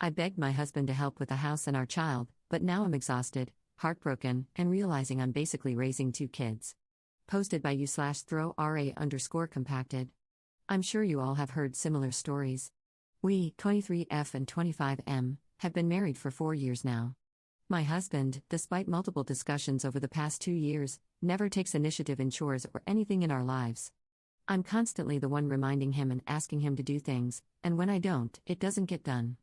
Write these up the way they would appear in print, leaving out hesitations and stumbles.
I begged my husband to help with the house and our child, but now I'm exhausted, heartbroken, and realizing I'm basically raising two kids. Posted by u/throw_ra_compacted. I'm sure you all have heard similar stories. We, 23F and 25M, have been married for 4 years now. My husband, despite multiple discussions over the past 2 years, never takes initiative in chores or anything in our lives. I'm constantly the one reminding him and asking him to do things, and when I don't, it doesn't get done.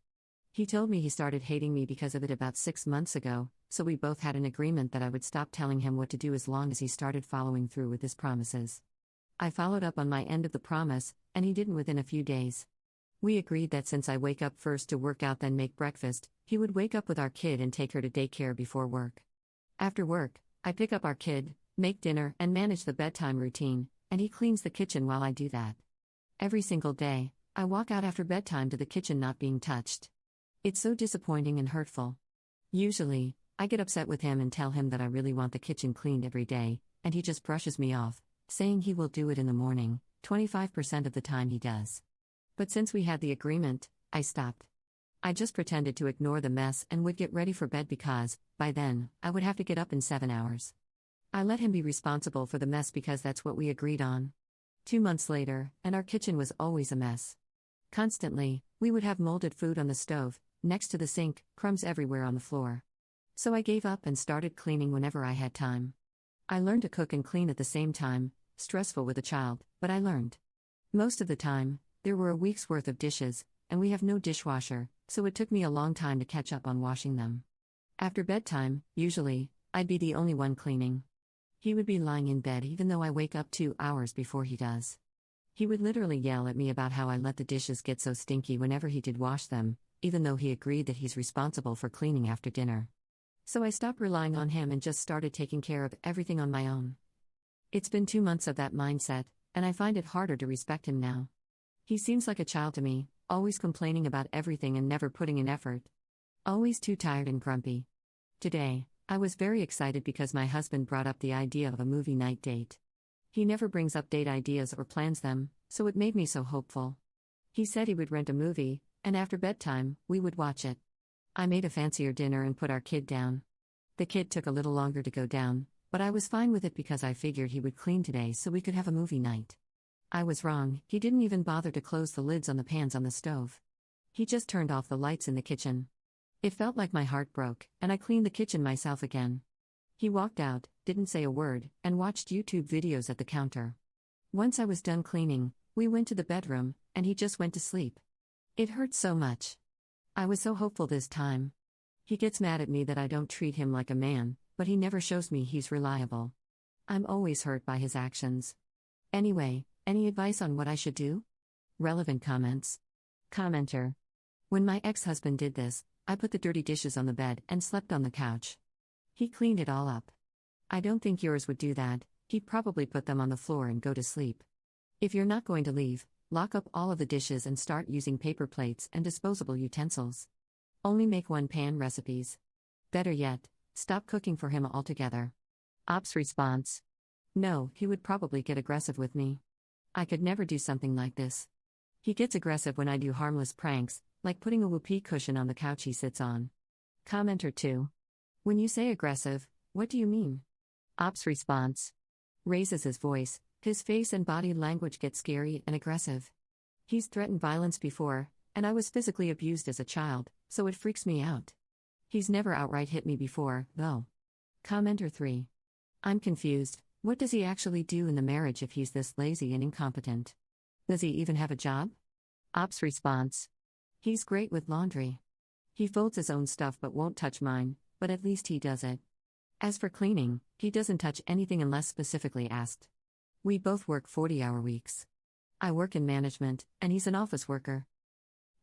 He told me he started hating me because of it about 6 months ago, so we both had an agreement that I would stop telling him what to do as long as he started following through with his promises. I followed up on my end of the promise, and he didn't within a few days. We agreed that since I wake up first to work out then make breakfast, he would wake up with our kid and take her to daycare before work. After work, I pick up our kid, make dinner, and manage the bedtime routine, and he cleans the kitchen while I do that. Every single day, I walk out after bedtime to the kitchen not being touched. It's so disappointing and hurtful. Usually, I get upset with him and tell him that I really want the kitchen cleaned every day, and he just brushes me off, saying he will do it in the morning. 25% of the time he does. But since we had the agreement, I stopped. I just pretended to ignore the mess and would get ready for bed because, by then, I would have to get up in 7 hours. I let him be responsible for the mess because that's what we agreed on. 2 months later, and our kitchen was always a mess. Constantly, we would have molded food on the stove, next to the sink, crumbs everywhere on the floor. So I gave up and started cleaning whenever I had time. I learned to cook and clean at the same time, stressful with a child, but I learned. Most of the time, there were a week's worth of dishes, and we have no dishwasher, so it took me a long time to catch up on washing them. After bedtime, usually, I'd be the only one cleaning. He would be lying in bed even though I wake up 2 hours before he does. He would literally yell at me about how I let the dishes get so stinky whenever he did wash them, even though he agreed that he's responsible for cleaning after dinner. So I stopped relying on him and just started taking care of everything on my own. It's been 2 months of that mindset, and I find it harder to respect him now. He seems like a child to me, always complaining about everything and never putting in effort. Always too tired and grumpy. Today, I was very excited because my husband brought up the idea of a movie night date. He never brings up date ideas or plans them, so it made me so hopeful. He said he would rent a movie, and after bedtime, we would watch it. I made a fancier dinner and put our kid down. The kid took a little longer to go down, but I was fine with it because I figured he would clean today so we could have a movie night. I was wrong, he didn't even bother to close the lids on the pans on the stove. He just turned off the lights in the kitchen. It felt like my heart broke, and I cleaned the kitchen myself again. He walked out, didn't say a word, and watched YouTube videos at the counter. Once I was done cleaning, we went to the bedroom, and he just went to sleep. It hurt so much. I was so hopeful this time. He gets mad at me that I don't treat him like a man, but he never shows me he's reliable. I'm always hurt by his actions. Anyway, any advice on what I should do? Relevant comments. Commenter. When my ex-husband did this, I put the dirty dishes on the bed and slept on the couch. He cleaned it all up. I don't think yours would do that, he'd probably put them on the floor and go to sleep. If you're not going to leave, lock up all of the dishes and start using paper plates and disposable utensils. Only make one-pan recipes. Better yet, stop cooking for him altogether. Ops response. No, he would probably get aggressive with me. I could never do something like this. He gets aggressive when I do harmless pranks, like putting a whoopee cushion on the couch he sits on. Commenter 2. When you say aggressive, what do you mean? Ops response. Raises his voice, his face and body language get scary and aggressive. He's threatened violence before, and I was physically abused as a child, so it freaks me out. He's never outright hit me before, though. Commenter 3. I'm confused. What does he actually do in the marriage if he's this lazy and incompetent? Does he even have a job? Ops response. He's great with laundry. He folds his own stuff but won't touch mine, but at least he does it. As for cleaning, he doesn't touch anything unless specifically asked. We both work 40-hour weeks. I work in management, and he's an office worker.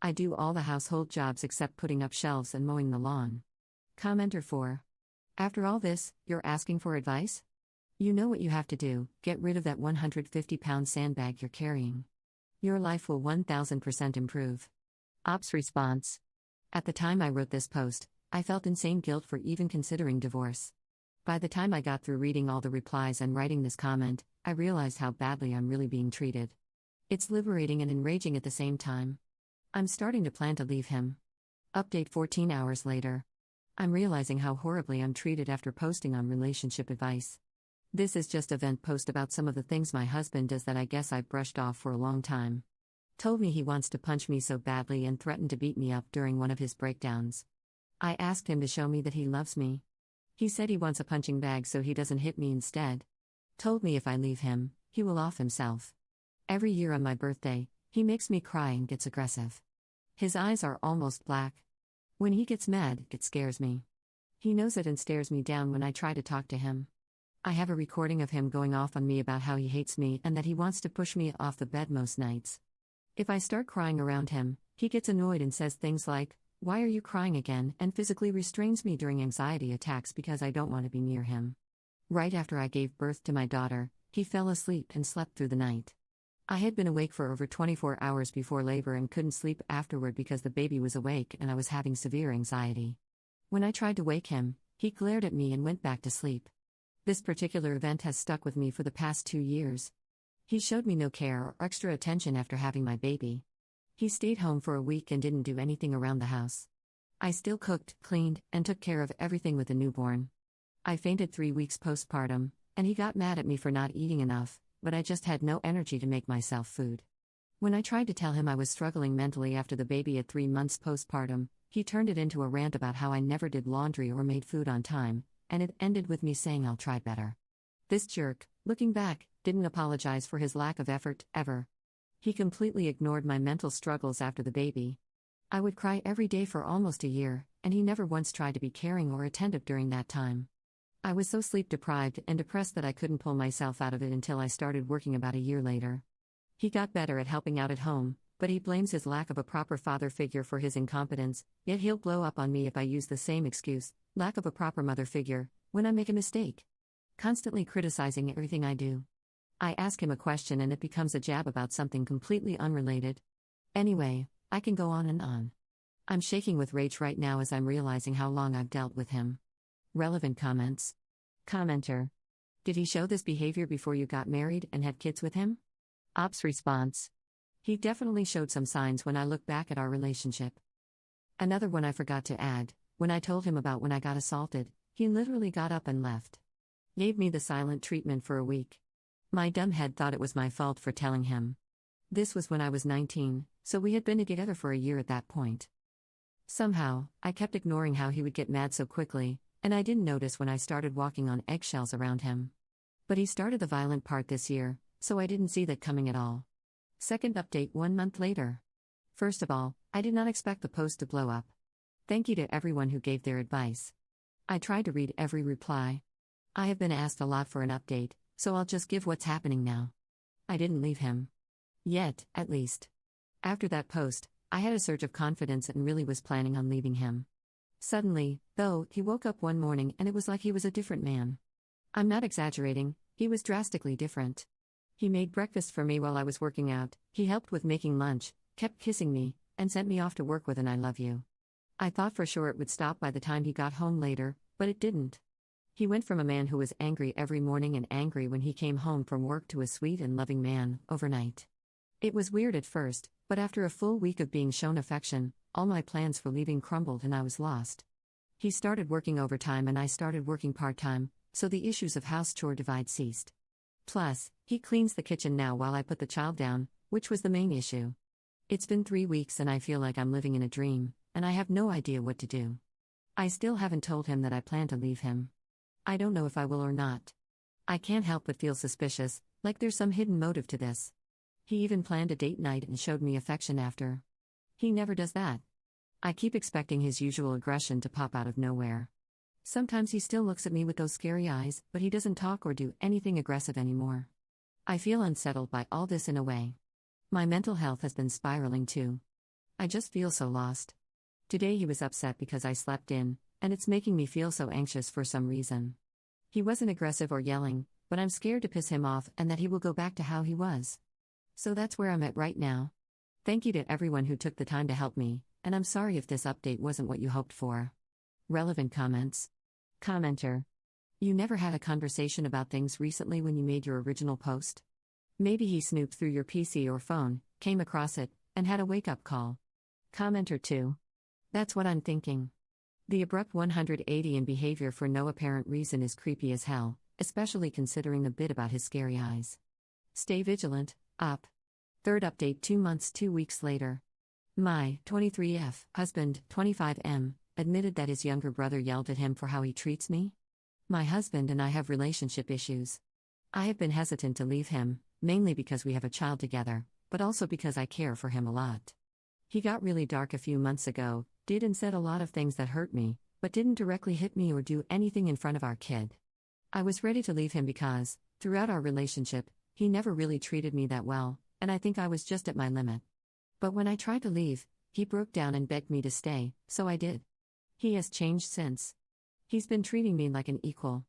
I do all the household jobs except putting up shelves and mowing the lawn. Commenter 4. After all this, you're asking for advice? You know what you have to do, get rid of that 150-pound sandbag you're carrying. Your life will 1000% improve. Ops response. At the time I wrote this post, I felt insane guilt for even considering divorce. By the time I got through reading all the replies and writing this comment, I realized how badly I'm really being treated. It's liberating and enraging at the same time. I'm starting to plan to leave him. Update 14 hours later. I'm realizing how horribly I'm treated after posting on relationship advice. This is just a vent post about some of the things my husband does that I guess I've brushed off for a long time. Told me he wants to punch me so badly and threatened to beat me up during one of his breakdowns. I asked him to show me that he loves me. He said he wants a punching bag so he doesn't hit me instead. Told me if I leave him, he will off himself. Every year on my birthday, he makes me cry and gets aggressive. His eyes are almost black. When he gets mad, it scares me. He knows it and stares me down when I try to talk to him. I have a recording of him going off on me about how he hates me and that he wants to push me off the bed most nights. If I start crying around him, he gets annoyed and says things like, "Why are you crying again?" and physically restrains me during anxiety attacks because I don't want to be near him. Right after I gave birth to my daughter, he fell asleep and slept through the night. I had been awake for over 24 hours before labor and couldn't sleep afterward because the baby was awake and I was having severe anxiety. When I tried to wake him, he glared at me and went back to sleep. This particular event has stuck with me for the past 2 years. He showed me no care or extra attention after having my baby. He stayed home for a week and didn't do anything around the house. I still cooked, cleaned, and took care of everything with the newborn. I fainted 3 weeks postpartum, and he got mad at me for not eating enough, but I just had no energy to make myself food. When I tried to tell him I was struggling mentally after the baby at 3 months postpartum, he turned it into a rant about how I never did laundry or made food on time, and it ended with me saying I'll try better. This jerk, looking back, didn't apologize for his lack of effort, ever. He completely ignored my mental struggles after the baby. I would cry every day for almost a year, and he never once tried to be caring or attentive during that time. I was so sleep deprived and depressed that I couldn't pull myself out of it until I started working about a year later. He got better at helping out at home, but he blames his lack of a proper father figure for his incompetence, yet he'll blow up on me if I use the same excuse, lack of a proper mother figure, when I make a mistake. Constantly criticizing everything I do. I ask him a question and it becomes a jab about something completely unrelated. Anyway, I can go on and on. I'm shaking with rage right now as I'm realizing how long I've dealt with him. Relevant comments. Commenter. Did he show this behavior before you got married and had kids with him? Ops response. He definitely showed some signs when I look back at our relationship. Another one I forgot to add, when I told him about when I got assaulted, he literally got up and left. Gave me the silent treatment for a week. My dumb head thought it was my fault for telling him. This was when I was 19, so we had been together for a year at that point. Somehow, I kept ignoring how he would get mad so quickly, and I didn't notice when I started walking on eggshells around him. But he started the violent part this year, so I didn't see that coming at all. Second update 1 month later. First of all, I did not expect the post to blow up. Thank you to everyone who gave their advice. I tried to read every reply. I have been asked a lot for an update, so I'll just give what's happening now. I didn't leave him. Yet, at least. After that post, I had a surge of confidence and really was planning on leaving him. Suddenly, though, he woke up one morning and it was like he was a different man. I'm not exaggerating, he was drastically different. He made breakfast for me while I was working out, he helped with making lunch, kept kissing me, and sent me off to work with an "I love you." I thought for sure it would stop by the time he got home later, but it didn't. He went from a man who was angry every morning and angry when he came home from work to a sweet and loving man, overnight. It was weird at first, but after a full week of being shown affection, all my plans for leaving crumbled and I was lost. He started working overtime and I started working part-time, so the issues of house chore divide ceased. Plus, he cleans the kitchen now while I put the child down, which was the main issue. It's been 3 weeks and I feel like I'm living in a dream, and I have no idea what to do. I still haven't told him that I plan to leave him. I don't know if I will or not. I can't help but feel suspicious, like there's some hidden motive to this. He even planned a date night and showed me affection after. He never does that. I keep expecting his usual aggression to pop out of nowhere. Sometimes he still looks at me with those scary eyes, but he doesn't talk or do anything aggressive anymore. I feel unsettled by all this in a way. My mental health has been spiraling too. I just feel so lost. Today he was upset because I slept in, and it's making me feel so anxious for some reason. He wasn't aggressive or yelling, but I'm scared to piss him off and that he will go back to how he was. So that's where I'm at right now. Thank you to everyone who took the time to help me, and I'm sorry if this update wasn't what you hoped for. Relevant comments. Commenter. You never had a conversation about things recently when you made your original post? Maybe he snooped through your PC or phone, came across it, and had a wake-up call. Commenter 2. That's what I'm thinking. The abrupt 180 in behavior for no apparent reason is creepy as hell, especially considering the bit about his scary eyes. Stay vigilant, up. Third update 2 months 2 weeks later. My 23F husband, 25M, admitted that his younger brother yelled at him for how he treats me. My husband and I have relationship issues. I have been hesitant to leave him, mainly because we have a child together, but also because I care for him a lot. He got really dark a few months ago, did and said a lot of things that hurt me, but didn't directly hit me or do anything in front of our kid. I was ready to leave him because, throughout our relationship, he never really treated me that well, and I think I was just at my limit. But when I tried to leave, he broke down and begged me to stay, so I did. He has changed since. He's been treating me like an equal.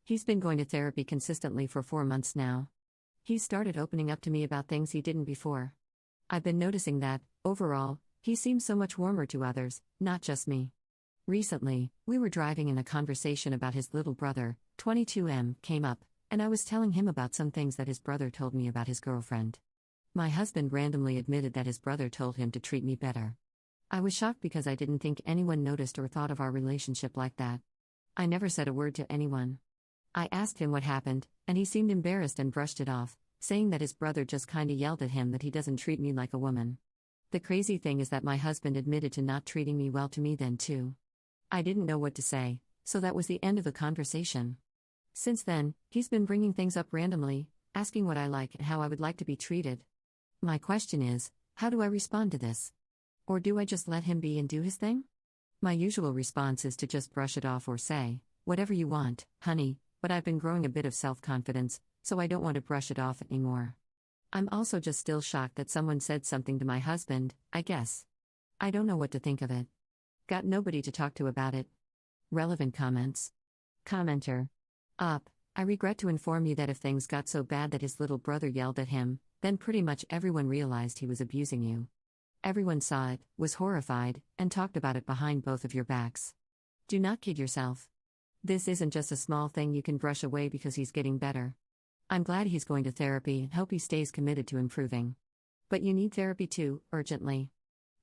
He's been going to therapy consistently for 4 months now. He's started opening up to me about things he didn't before. I've been noticing that, overall, he seems so much warmer to others, not just me. Recently, we were driving and a conversation about his little brother, 22M, came up, and I was telling him about some things that his brother told me about his girlfriend. My husband randomly admitted that his brother told him to treat me better. I was shocked because I didn't think anyone noticed or thought of our relationship like that. I never said a word to anyone. I asked him what happened, and he seemed embarrassed and brushed it off, saying that his brother just kinda yelled at him that he doesn't treat me like a woman. The crazy thing is that my husband admitted to not treating me well to me then too. I didn't know what to say, so that was the end of the conversation. Since then, he's been bringing things up randomly, asking what I like and how I would like to be treated. My question is, how do I respond to this? Or do I just let him be and do his thing? My usual response is to just brush it off or say, whatever you want, honey, but I've been growing a bit of self-confidence, so I don't want to brush it off anymore. I'm also just still shocked that someone said something to my husband, I guess. I don't know what to think of it. Got nobody to talk to about it. Relevant comments. Commenter. Up. I regret to inform you that if things got so bad that his little brother yelled at him, then pretty much everyone realized he was abusing you. Everyone saw it, was horrified, and talked about it behind both of your backs. Do not kid yourself. This isn't just a small thing you can brush away because he's getting better. I'm glad he's going to therapy and hope he stays committed to improving. But you need therapy too, urgently.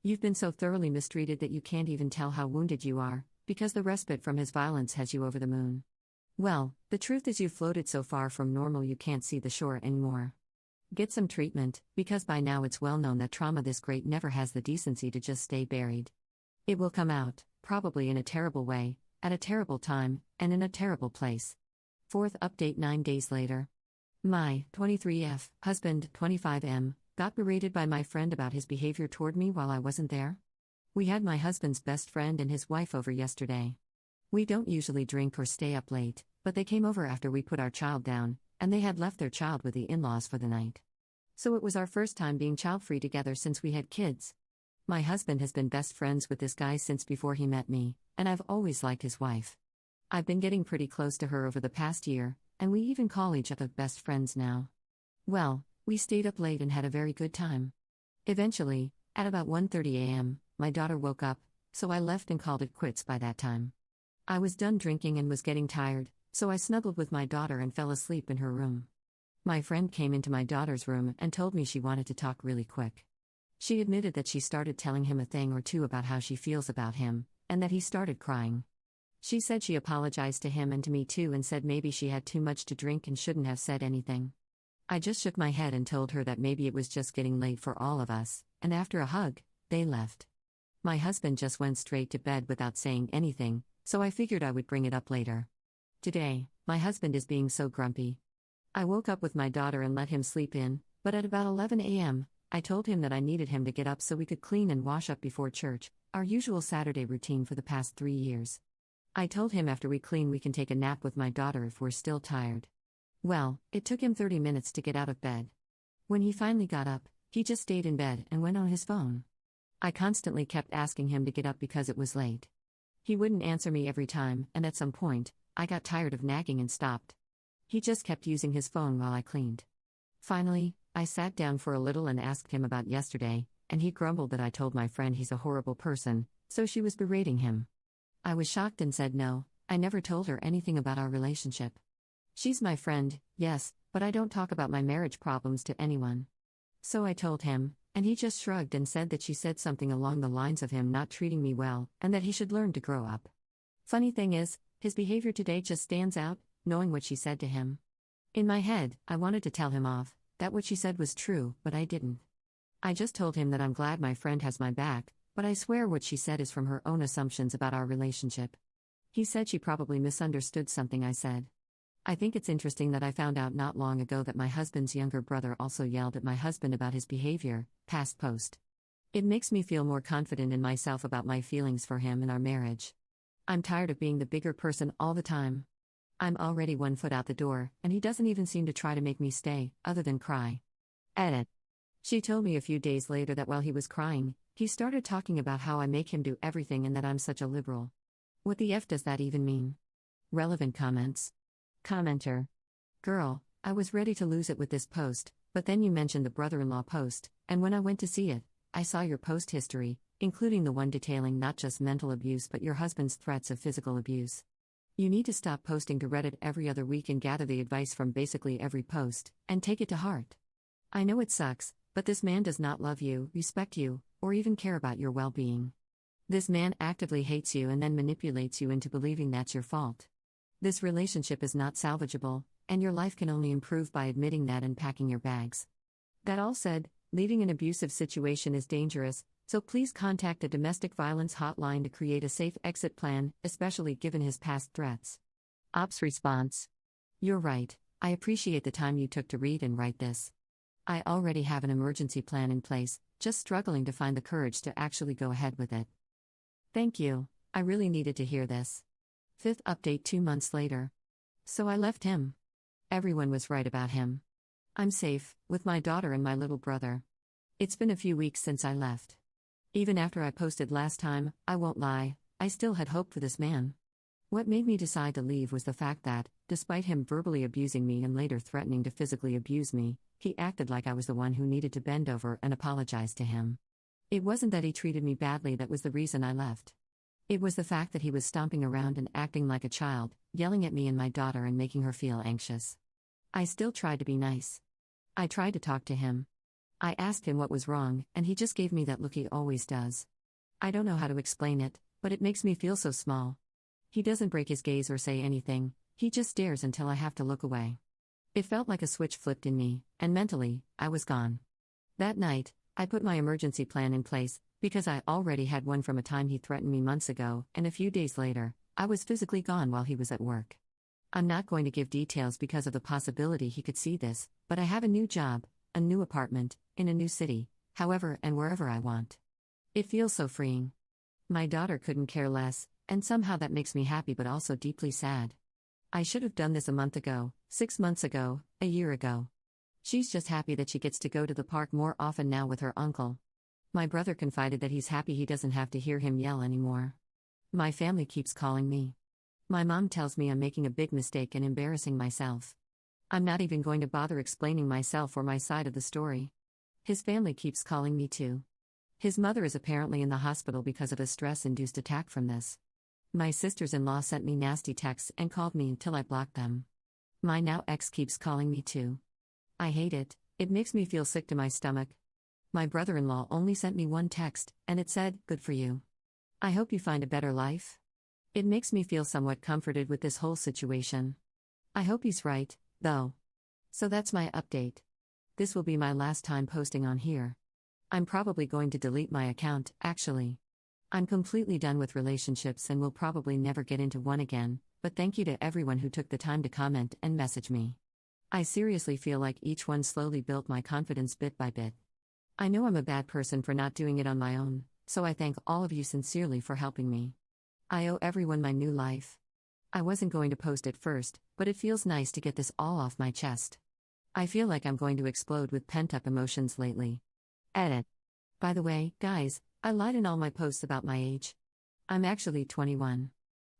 You've been so thoroughly mistreated that you can't even tell how wounded you are, because the respite from his violence has you over the moon. Well, the truth is you've floated so far from normal you can't see the shore anymore. Get some treatment, because by now it's well known that trauma this great never has the decency to just stay buried. It will come out, probably in a terrible way, at a terrible time, and in a terrible place. Fourth update 9 days later. My 23F husband, 25M, got berated by my friend about his behavior toward me while I wasn't there. We had my husband's best friend and his wife over yesterday. We don't usually drink or stay up late, but they came over after we put our child down, and they had left their child with the in-laws for the night. So it was our first time being child-free together since we had kids. My husband has been best friends with this guy since before he met me, and I've always liked his wife. I've been getting pretty close to her over the past year, and we even call each other best friends now. Well, we stayed up late and had a very good time. Eventually, at about 1:30 a.m., my daughter woke up, so I left and called it quits by that time. I was done drinking and was getting tired, so I snuggled with my daughter and fell asleep in her room. My friend came into my daughter's room and told me she wanted to talk really quick. She admitted that she started telling him a thing or two about how she feels about him, and that he started crying. She said she apologized to him and to me too and said maybe she had too much to drink and shouldn't have said anything. I just shook my head and told her that maybe it was just getting late for all of us, and after a hug, they left. My husband just went straight to bed without saying anything, so I figured I would bring it up later. Today, my husband is being so grumpy. I woke up with my daughter and let him sleep in, but at about 11 a.m., I told him that I needed him to get up so we could clean and wash up before church, our usual Saturday routine for the past 3 years. I told him after we clean we can take a nap with my daughter if we're still tired. Well, it took him 30 minutes to get out of bed. When he finally got up, he just stayed in bed and went on his phone. I constantly kept asking him to get up because it was late. He wouldn't answer me every time, and at some point, I got tired of nagging and stopped. He just kept using his phone while I cleaned. Finally, I sat down for a little and asked him about yesterday, and he grumbled that I told my friend he's a horrible person, so she was berating him. I was shocked and said no, I never told her anything about our relationship. She's my friend, yes, but I don't talk about my marriage problems to anyone. So I told him, and he just shrugged and said that she said something along the lines of him not treating me well, and that he should learn to grow up. Funny thing is, his behavior today just stands out, knowing what she said to him. In my head, I wanted to tell him off, that what she said was true, but I didn't. I just told him that I'm glad my friend has my back, but I swear what she said is from her own assumptions about our relationship. He said she probably misunderstood something I said. I think it's interesting that I found out not long ago that my husband's younger brother also yelled at my husband about his behavior, past post. It makes me feel more confident in myself about my feelings for him and our marriage. I'm tired of being the bigger person all the time. I'm already 1 foot out the door, and he doesn't even seem to try to make me stay, other than cry. Edit. She told me a few days later that while he was crying, he started talking about how I make him do everything and that I'm such a liberal. What the F does that even mean? Relevant comments. Commenter. Girl, I was ready to lose it with this post, but then you mentioned the brother-in-law post, and when I went to see it, I saw your post history, including the one detailing not just mental abuse but your husband's threats of physical abuse. You need to stop posting to Reddit every other week and gather the advice from basically every post, and take it to heart. I know it sucks, but this man does not love you, respect you, or even care about your well-being. This man actively hates you and then manipulates you into believing that's your fault. This relationship is not salvageable, and your life can only improve by admitting that and packing your bags. That all said, leaving an abusive situation is dangerous, so please contact a domestic violence hotline to create a safe exit plan, especially given his past threats. Ops response. You're right, I appreciate the time you took to read and write this. I already have an emergency plan in place, just struggling to find the courage to actually go ahead with it. Thank you, I really needed to hear this. 5th update 2 months later. So I left him. Everyone was right about him. I'm safe, with my daughter and my little brother. It's been a few weeks since I left. Even after I posted last time, I won't lie, I still had hope for this man. What made me decide to leave was the fact that, despite him verbally abusing me and later threatening to physically abuse me, he acted like I was the one who needed to bend over and apologize to him. It wasn't that he treated me badly that was the reason I left. It was the fact that he was stomping around and acting like a child, yelling at me and my daughter and making her feel anxious. I still tried to be nice. I tried to talk to him. I asked him what was wrong, and he just gave me that look he always does. I don't know how to explain it, but it makes me feel so small. He doesn't break his gaze or say anything, he just stares until I have to look away. It felt like a switch flipped in me, and mentally, I was gone. That night, I put my emergency plan in place, because I already had one from a time he threatened me months ago, and a few days later, I was physically gone while he was at work. I'm not going to give details because of the possibility he could see this, but I have a new job, a new apartment, in a new city, however and wherever I want. It feels so freeing. My daughter couldn't care less, and somehow that makes me happy but also deeply sad. I should have done this a month ago, 6 months ago, a year ago. She's just happy that she gets to go to the park more often now with her uncle. My brother confided that he's happy he doesn't have to hear him yell anymore. My family keeps calling me. My mom tells me I'm making a big mistake and embarrassing myself. I'm not even going to bother explaining myself or my side of the story. His family keeps calling me too. His mother is apparently in the hospital because of a stress-induced attack from this. My sisters-in-law sent me nasty texts and called me until I blocked them. My now ex keeps calling me too. I hate it, it makes me feel sick to my stomach. My brother-in-law only sent me one text, and it said, "Good for you. I hope you find a better life." It makes me feel somewhat comforted with this whole situation. I hope he's right, though. So that's my update. This will be my last time posting on here. I'm probably going to delete my account, actually. I'm completely done with relationships and will probably never get into one again, but thank you to everyone who took the time to comment and message me. I seriously feel like each one slowly built my confidence bit by bit. I know I'm a bad person for not doing it on my own, so I thank all of you sincerely for helping me. I owe everyone my new life. I wasn't going to post at first, but it feels nice to get this all off my chest. I feel like I'm going to explode with pent-up emotions lately. Edit. By the way, guys, I lied in all my posts about my age. I'm actually 21.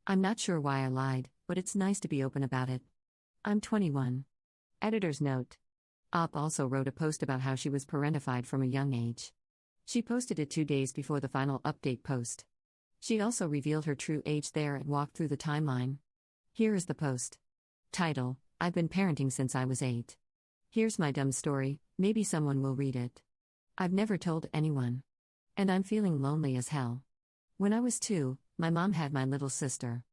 I'm not sure why I lied, but it's nice to be open about it. I'm 21. Editor's note. Op also wrote a post about how she was parentified from a young age. She posted it 2 days before the final update post. She also revealed her true age there and walked through the timeline. Here is the post. Title: I've been parenting since I was 8. Here's my dumb story, maybe someone will read it. I've never told anyone. And I'm feeling lonely as hell. When I was 2, my mom had my little sister.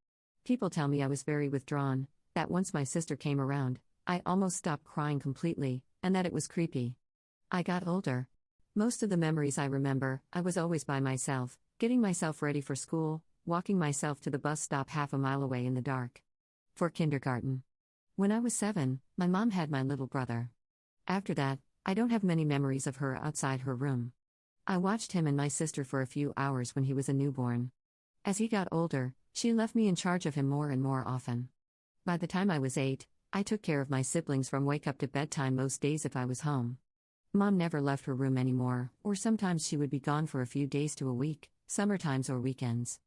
People tell me I was very withdrawn, that once my sister came around, I almost stopped crying completely, and that it was creepy. I got older. Most of the memories I remember, I was always by myself, getting myself ready for school, walking myself to the bus stop half a mile away in the dark. For kindergarten. When I was 7, my mom had my little brother. After that, I don't have many memories of her outside her room. I watched him and my sister for a few hours when he was a newborn. As he got older, she left me in charge of him more and more often. By the time I was 8, I took care of my siblings from wake up to bedtime most days if I was home. Mom never left her room anymore, or sometimes she would be gone for a few days to a week, summertimes or weekends.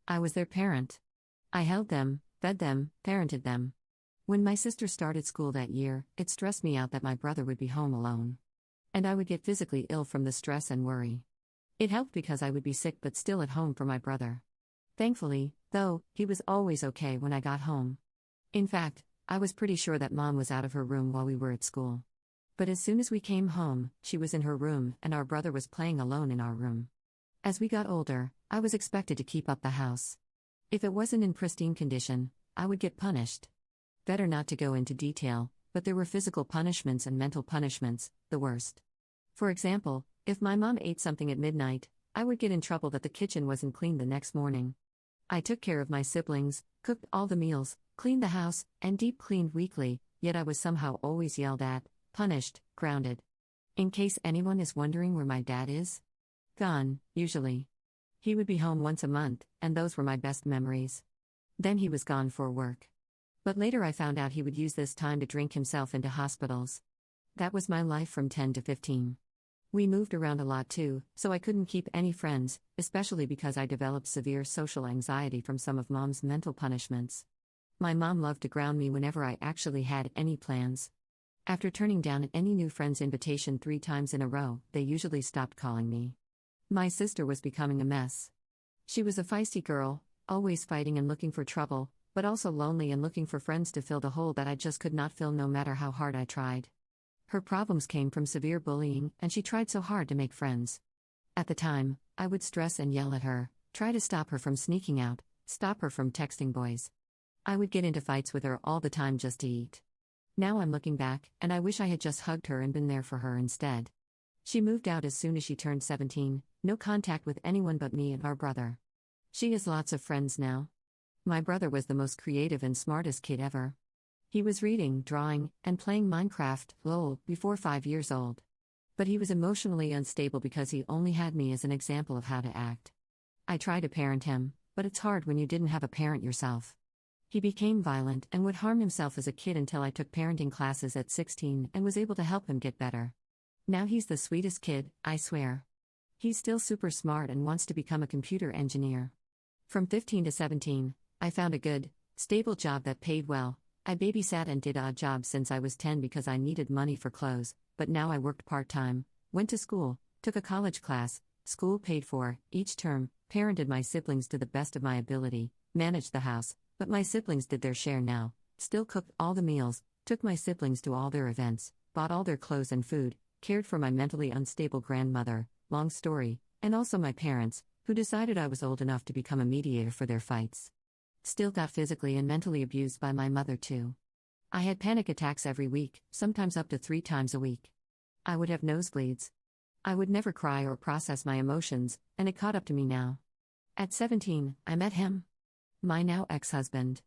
I was their parent. I held them, fed them, parented them. When my sister started school that year, it stressed me out that my brother would be home alone. And I would get physically ill from the stress and worry. It helped because I would be sick but still at home for my brother. Thankfully, though, he was always okay when I got home. In fact, I was pretty sure that Mom was out of her room while we were at school. But as soon as we came home, she was in her room and our brother was playing alone in our room. As we got older, I was expected to keep up the house. If it wasn't in pristine condition, I would get punished. Better not to go into detail, but there were physical punishments and mental punishments, the worst. For example, if my mom ate something at midnight, I would get in trouble that the kitchen wasn't clean the next morning. I took care of my siblings, cooked all the meals, cleaned the house, and deep cleaned weekly, yet I was somehow always yelled at, punished, grounded. In case anyone is wondering where my dad is? Gone, usually. He would be home once a month, and those were my best memories. Then he was gone for work. But later I found out he would use this time to drink himself into hospitals. That was my life from 10 to 15. We moved around a lot too, so I couldn't keep any friends, especially because I developed severe social anxiety from some of Mom's mental punishments. My mom loved to ground me whenever I actually had any plans. After turning down any new friend's invitation 3 times in a row, they usually stopped calling me. My sister was becoming a mess. She was a feisty girl, always fighting and looking for trouble, but also lonely and looking for friends to fill the hole that I just could not fill no matter how hard I tried. Her problems came from severe bullying, and she tried so hard to make friends. At the time, I would stress and yell at her, try to stop her from sneaking out, stop her from texting boys. I would get into fights with her all the time just to eat. Now I'm looking back, and I wish I had just hugged her and been there for her instead. She moved out as soon as she turned 17, no contact with anyone but me and our brother. She has lots of friends now. My brother was the most creative and smartest kid ever. He was reading, drawing, and playing Minecraft, LOL, before 5 years old. But he was emotionally unstable because he only had me as an example of how to act. I tried to parent him, but it's hard when you didn't have a parent yourself. He became violent and would harm himself as a kid until I took parenting classes at 16 and was able to help him get better. Now he's the sweetest kid, I swear. He's still super smart and wants to become a computer engineer. From 15 to 17, I found a good, stable job that paid well. I babysat and did odd jobs since I was 10 because I needed money for clothes, but now I worked part-time, went to school, took a college class, school paid for, each term, parented my siblings to the best of my ability, managed the house, but my siblings did their share now, still cooked all the meals, took my siblings to all their events, bought all their clothes and food, cared for my mentally unstable grandmother, long story, and also my parents, who decided I was old enough to become a mediator for their fights. Still got physically and mentally abused by my mother too. I had panic attacks every week, sometimes up to 3 times a week. I would have nosebleeds. I would never cry or process my emotions, and it caught up to me now. At 17, I met him. My now ex-husband.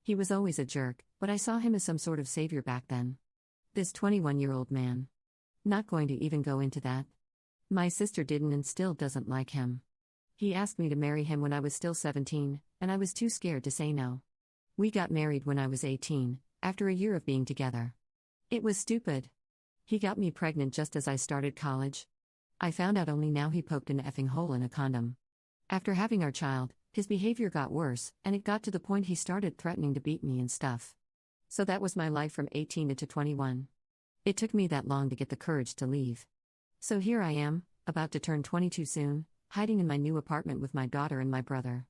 He was always a jerk, but I saw him as some sort of savior back then. This 21-year-old man. Not going to even go into that. My sister didn't and still doesn't like him. He asked me to marry him when I was still 17, and I was too scared to say no. We got married when I was 18, after a year of being together. It was stupid. He got me pregnant just as I started college. I found out only now he poked an effing hole in a condom. After having our child, his behavior got worse, and it got to the point he started threatening to beat me and stuff. So that was my life from 18 to 21. It took me that long to get the courage to leave. So here I am, about to turn 22 soon, hiding in my new apartment with my daughter and my brother.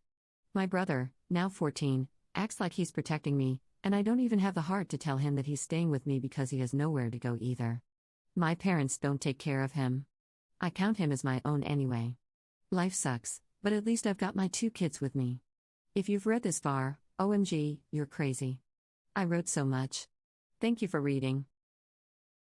My brother, now 14, acts like he's protecting me, and I don't even have the heart to tell him that he's staying with me because he has nowhere to go either. My parents don't take care of him. I count him as my own anyway. Life sucks, but at least I've got my 2 kids with me. If you've read this far, OMG, you're crazy. I wrote so much. Thank you for reading.